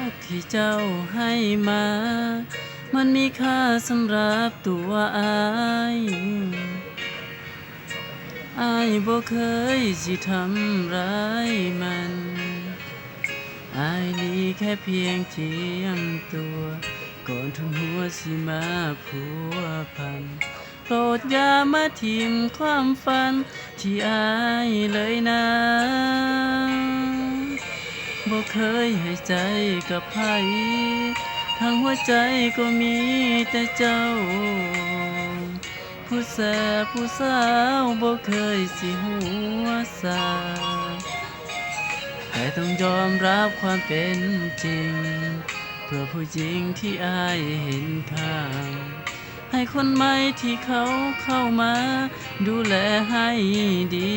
กที่เจ้าให้มา มันมีค่าสำหรับตัวอายบ่เคยสิทำร้ายมัน อายนี้แค่เพียงเจียมตัว ก่อนทุนหัวสิมาผัวพัน โปรดอย่ามาทิ่มความฝันที่อายเลยนะบ่เคยให้ใจกับไผทั้งหัวใจก็มีแต่เจ้า ผู้แสบผู้สาวบ่เคยสิหัวซาแต่ต้องยอมรับความเป็นจริง เพื่อผู้หญิงที่อายเห็นค่าให้คนใหม่ที่เขาเข้ามาดูแลให้ดี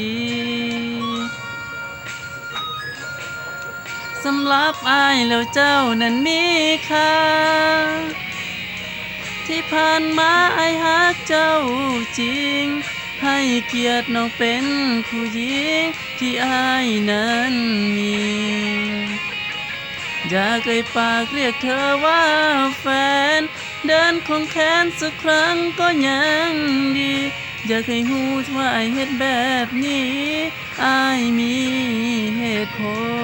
สำหรับอายแล้วเจ้านั้นมีค่าที่ผ่านมาอายฮักเจ้าจริงให้เกียรติน้องเป็นผู้หญิงที่อายนั้นมีอยากเอ่ยปากเรียกเธอว่าแฟนเดินควงแขนสักครั้งก็ยังดีอยากให้ฮู้ว่าอายเฮ็ดแบบนี้อายมีเหตุผล